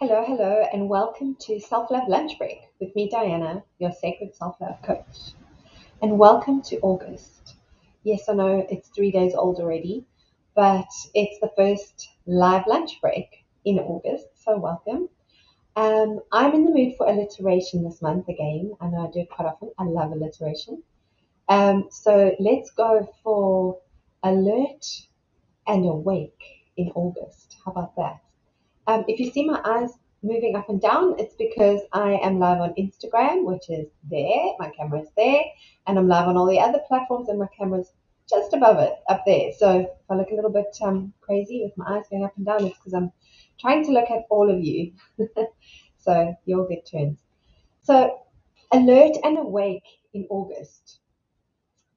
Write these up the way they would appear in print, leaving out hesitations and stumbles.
Hello, and welcome to Self-Love Lunch Break with me, Diana, your sacred self-love coach. And welcome to August. Yes, I know it's 3 days old already, but it's the first live lunch break in August, so welcome. I'm in the mood for alliteration this month again. I know I do it quite often. I love alliteration. So let's go for alert and awake in August. How about that? If you see my eyes moving up and down, it's because I am live on Instagram, which is there, my camera's there, and I'm live on all the other platforms and my camera's just above it, up there. So if I look a little bit crazy with my eyes going up and down, it's because I'm trying to look at all of you. So you'll get turns. So alert and awake in August.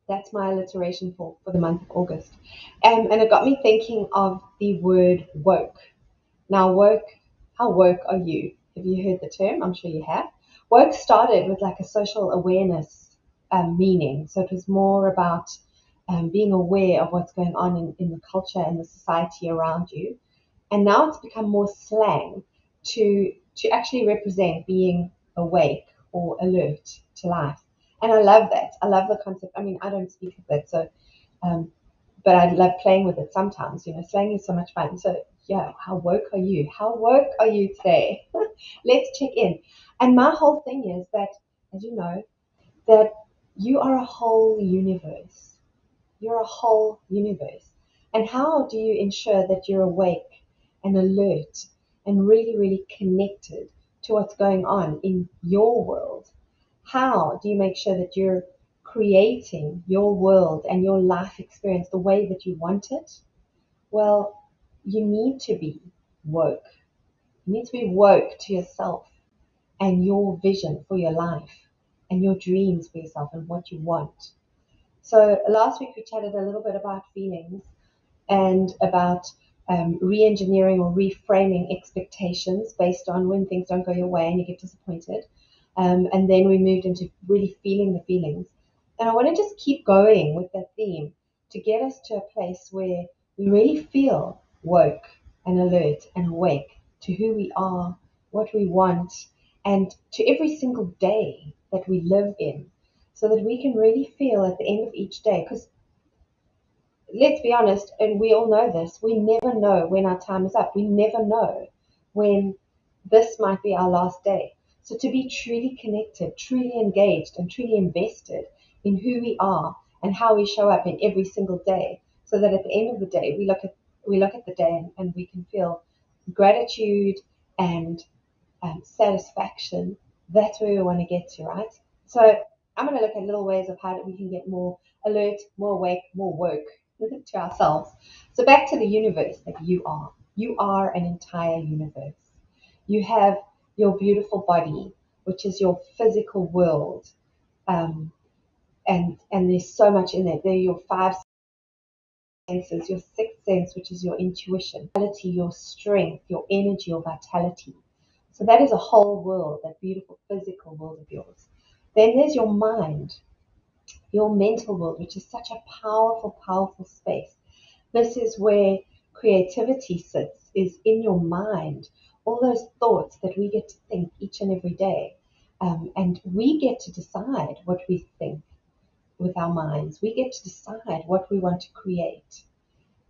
That's my alliteration for the month of August. And it got me thinking of the word woke. Now, woke, how woke are you? Have you heard the term? I'm sure you have. Woke started with like a social awareness meaning. So it was more about being aware of what's going on in the culture and the society around you. And now it's become more slang to actually represent being awake or alert to life. And I love that. I love the concept. I mean, I don't speak of it, so um, but I love playing with it sometimes. Slang is so much fun. So yeah, how woke are you? How woke are you today? Let's check in. And my whole thing is that, as you know, that you are a whole universe. You're a whole universe. And how do you ensure that you're awake and alert and really, really connected to what's going on in your world? How do you make sure that you're creating your world and your life experience the way that you want it? Well, you need to be woke. You need to be woke to yourself and your vision for your life and your dreams for yourself and what you want. So last week we chatted a little bit about feelings and about re-engineering or reframing expectations based on when things don't go your way and you get disappointed. And then we moved into really feeling the feelings. And I want to just keep going with that theme to get us to a place where we really feel woke and alert and awake to who we are, what we want, and to every single day that we live in, so that we can really feel at the end of each day. Because let's be honest, and we all know this, we never know when our time is up. We never know when this might be our last day. So to be truly connected, truly engaged, and truly invested in who we are and how we show up in every single day, so that at the end of the day we look at the day and we can feel gratitude and satisfaction. That's where we want to get to, right? So I'm going to look at little ways of how we can get more alert, more awake, more woke to ourselves. So back to the universe that you are. You are an entire universe. You have your beautiful body, which is your physical world. Um, and there's so much in there. There are your five senses, your sixth sense, which is your intuition, your strength, your energy, your vitality. So that is a whole world, that beautiful physical world of yours. Then there's your mind, your mental world, which is such a powerful, powerful space. This is where creativity sits, is in your mind. All those thoughts that we get to think each and every day. And we get to decide what we think with our minds. We get to decide what we want to create.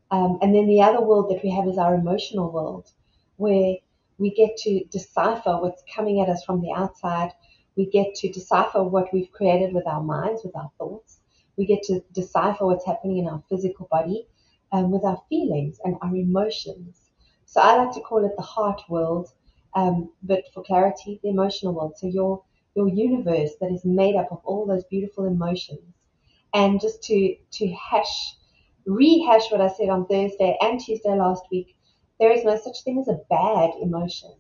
And then the other world that we have is our emotional world, where we get to decipher what's coming at us from the outside. We get to decipher what we've created with our minds, with our thoughts. We get to decipher what's happening in our physical body with our feelings and our emotions. So I like to call it the heart world, but for clarity, the emotional world. So your universe that is made up of all those beautiful emotions. And just to rehash what I said on Thursday and Tuesday last week, there is no such thing as a bad emotion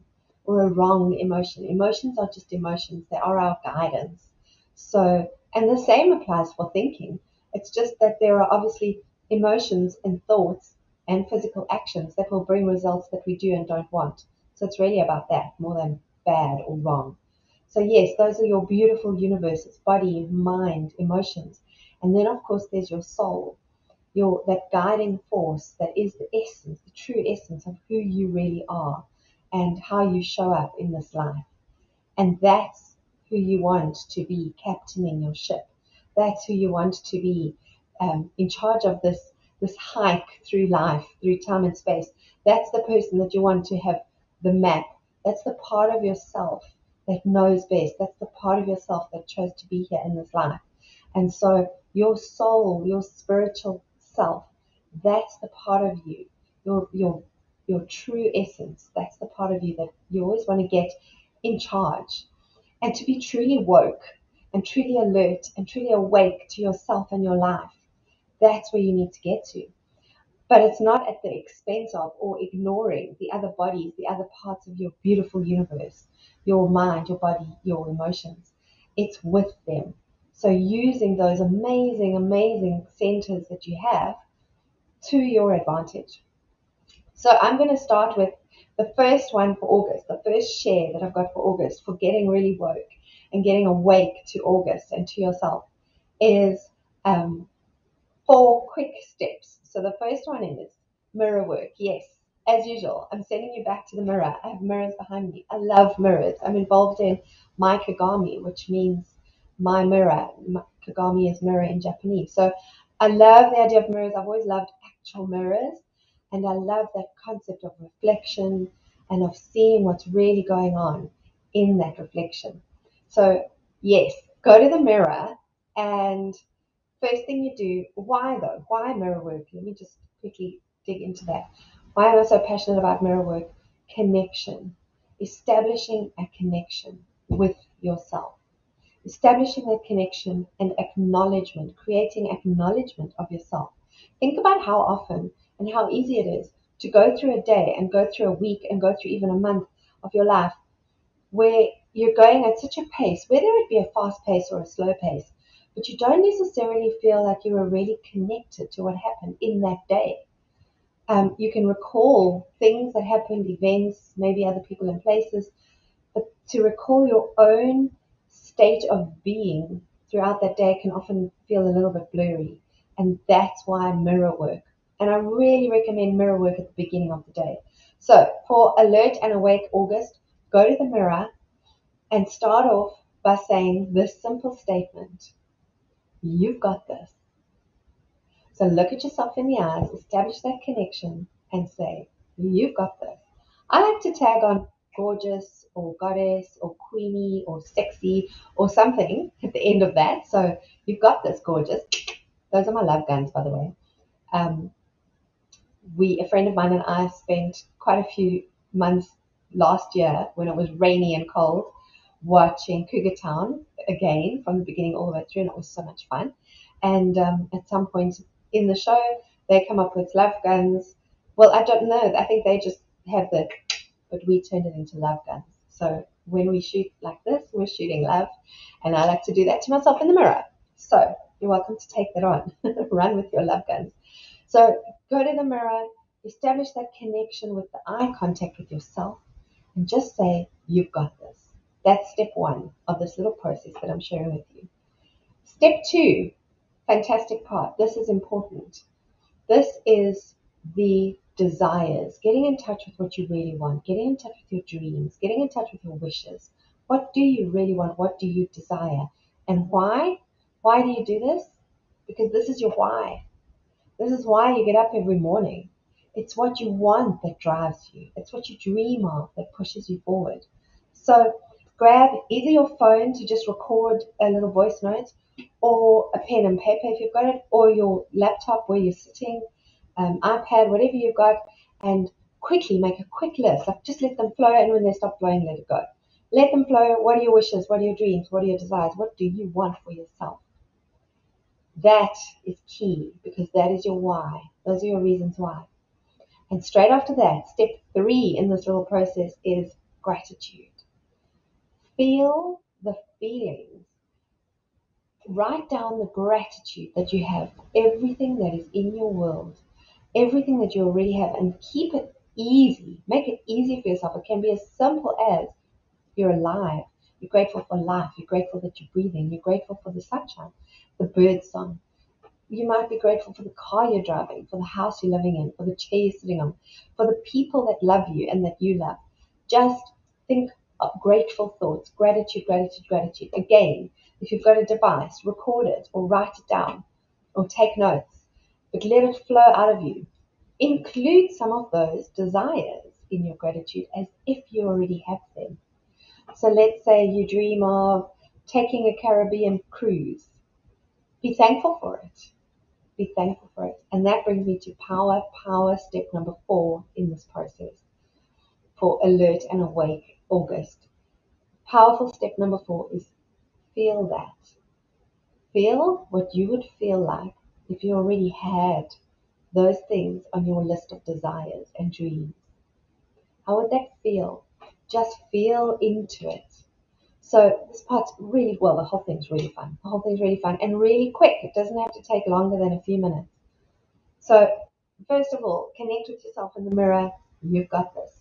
or a wrong emotion. Emotions are just emotions. They are our guidance. So, and the same applies for thinking. It's just that there are obviously emotions and thoughts and physical actions that will bring results that we do and don't want. So it's really about that more than bad or wrong. So yes, those are your beautiful universes: body, mind, emotions. And then of course there's your soul, that guiding force that is the essence, the true essence of who you really are. and how you show up in this life. And that's who you want to be captaining your ship. That's who you want to be in charge of this hike through life, through time and space. That's the person that you want to have the map. That's the part of yourself that knows best. That's the part of yourself that chose to be here in this life. And so your soul, your spiritual self, that's the part of you, your true essence. That's the part of you that you always want to get in charge. And to be truly woke and truly alert and truly awake to yourself and your life, that's where you need to get to. But it's not at the expense of or ignoring the other bodies, the other parts of your beautiful universe, your mind, your body, your emotions. It's with them. So using those amazing, amazing centers that you have to your advantage. So I'm going to start with the first one for August, the first share that I've got for August for getting really woke and getting awake to August and to yourself is 4 quick steps. So the first one is mirror work. Yes, as usual, I'm sending you back to the mirror. I have mirrors behind me. I love mirrors. I'm involved in my 𝐀𝐰𝐚𝐤𝐞, which means my mirror. 𝐀𝐻𝐰𝐚𝐤 is mirror in Japanese. So I love the idea of mirrors. I've always loved actual mirrors. And I love that concept of reflection and of seeing what's really going on in that reflection. So yes, go to the mirror, and first thing you do, why though? Why mirror work? Let me just quickly dig into that. Why am I so passionate about mirror work? Connection. Establishing a connection with yourself. Establishing that connection and acknowledgement, creating acknowledgement of yourself. Think about how often and how easy it is to go through a day and go through a week and go through even a month of your life where you're going at such a pace, whether it be a fast pace or a slow pace, but you don't necessarily feel like you were really connected to what happened in that day. You can recall things that happened, events, maybe other people and places, but to recall your own state of being throughout that day can often feel a little bit blurry. And that's why mirror work. And I really recommend mirror work at the beginning of the day. So for Alert and Awake August, go to the mirror and start off by saying this simple statement: you've got this. So look at yourself in the eyes, establish that connection, and say, you've got this. I like to tag on gorgeous or goddess or queenie or sexy or something at the end of that. So you've got this, gorgeous. Those are my love guns, by the way. A friend of mine and I spent quite a few months last year when it was rainy and cold watching Cougar Town again from the beginning all the way through, and it was so much fun. And at some point in the show, they come up with love guns. Well, I don't know. I think they just have but we turned it into love guns. So when we shoot like this, we're shooting love. And I like to do that to myself in the mirror. So you're welcome to take that on. Run with your love guns. So go to the mirror, establish that connection with the eye contact with yourself, and just say, you've got this. That's step 1 of this little process that I'm sharing with you. Step 2, fantastic part. This is important. This is the desires, getting in touch with what you really want, getting in touch with your dreams, getting in touch with your wishes. What do you really want? What do you desire? And why? Why do you do this? Because this is your why. This is why you get up every morning. It's what you want that drives you. It's what you dream of that pushes you forward. So grab either your phone to just record a little voice note, or a pen and paper if you've got it, or your laptop where you're sitting, iPad, whatever you've got, and quickly make a quick list. Like just let them flow, and when they stop flowing, let it go. Let them flow. What are your wishes? What are your dreams? What are your desires? What do you want for yourself? That is key, because that is your why. Those are your reasons why. And straight after that, step 3 in this little process is gratitude. Feel the feelings. Write down the gratitude that you have for everything that is in your world, everything that you already have, and keep it easy. Make it easy for yourself. It can be as simple as you're alive. You're grateful for life. You're grateful that you're breathing. You're grateful for the sunshine, the bird song. You might be grateful for the car you're driving, for the house you're living in, for the chair you're sitting on, for the people that love you and that you love. Just think of grateful thoughts, gratitude, gratitude, gratitude. Again, if you've got a device, record it or write it down or take notes, but let it flow out of you. Include some of those desires in your gratitude as if you already have them. So let's say you dream of taking a Caribbean cruise. Be thankful for it. Be thankful for it. And that brings me to power step number 4 in this process for Alert and Awake August. Powerful step number 4 is feel that. Feel what you would feel like if you already had those things on your list of desires and dreams. How would that feel? Just feel into it. So this part's really, well, the whole thing's really fun. The whole thing's really fun and really quick. It doesn't have to take longer than a few minutes. So first of all, connect with yourself in the mirror. You've got this.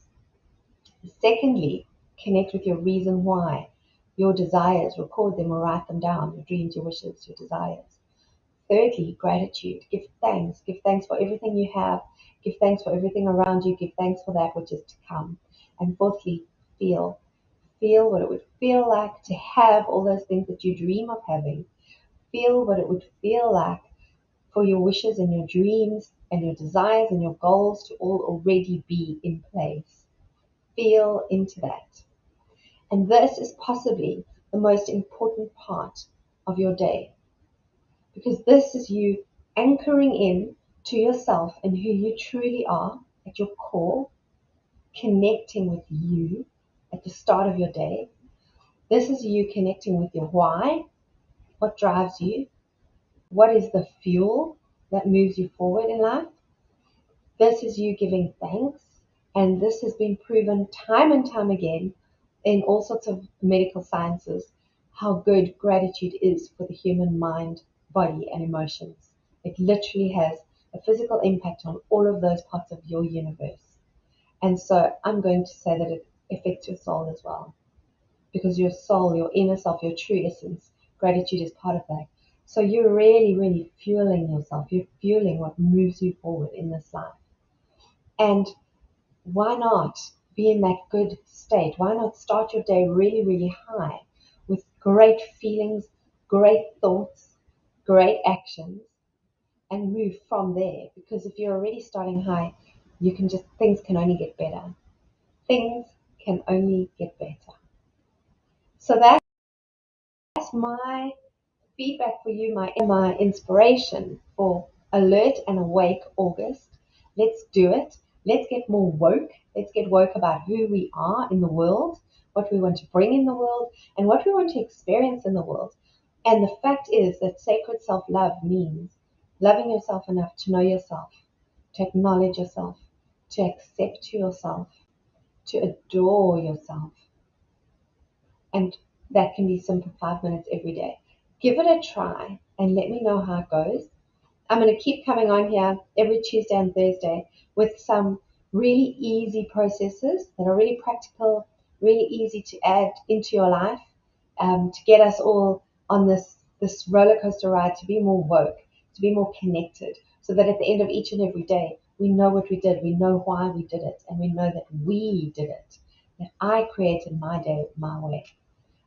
Secondly, connect with your reason why, your desires. Record them or write them down, your dreams, your wishes, your desires. Thirdly, gratitude. Give thanks. Give thanks for everything you have. Give thanks for everything around you. Give thanks for that which is to come. And fourthly, feel. Feel what it would feel like to have all those things that you dream of having. Feel what it would feel like for your wishes and your dreams and your desires and your goals to all already be in place. Feel into that. And this is possibly the most important part of your day, because this is you anchoring in to yourself and who you truly are at your core, connecting with you at the start of your day. This is you connecting with your why, what drives you, what is the fuel that moves you forward in life. This is you giving thanks, and this has been proven time and time again in all sorts of medical sciences, how good gratitude is for the human mind, body, and emotions. It literally has a physical impact on all of those parts of your universe. And so I'm going to say that it affects your soul as well, because your soul, your inner self, your true essence, gratitude is part of that. So you're really, really fueling yourself. You're fueling what moves you forward in this life. And why not be in that good state? Why not start your day really, really high with great feelings, great thoughts, great actions, and move from there? Because if you're already starting high, things can only get better. Things can only get better. So that's my feedback for you, my inspiration for Alert and Awake August. Let's do it. Let's get more woke. Let's get woke about who we are in the world, what we want to bring in the world, and what we want to experience in the world. And the fact is that sacred self-love means loving yourself enough to know yourself, to acknowledge yourself, to accept yourself, to adore yourself. And that can be simple 5 minutes every day. Give it a try and let me know how it goes. I'm going to keep coming on here every Tuesday and Thursday with some really easy processes that are really practical, really easy to add into your life, to get us all on this roller coaster ride, to be more woke, to be more connected, so that at the end of each and every day, we know what we did, we know why we did it, and we know that we did it, that I created my day my way.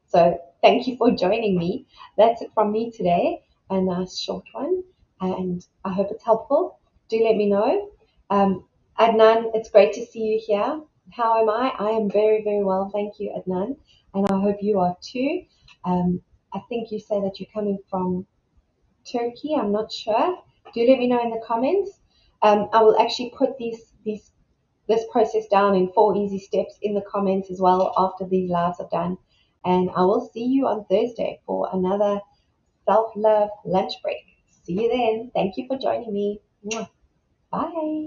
So thank you for joining me. That's it from me today. A nice short one, and I hope it's helpful. Do let me know. Adnan, it's great to see you here. How am I? I am very, very well. Thank you, Adnan. And I hope you are too. I think you say that you're coming from Turkey. I'm not sure. Do let me know in the comments. I will actually put this process down in 4 easy steps in the comments as well after these lives are done. And I will see you on Thursday for another self-love lunch break. See you then. Thank you for joining me. Bye.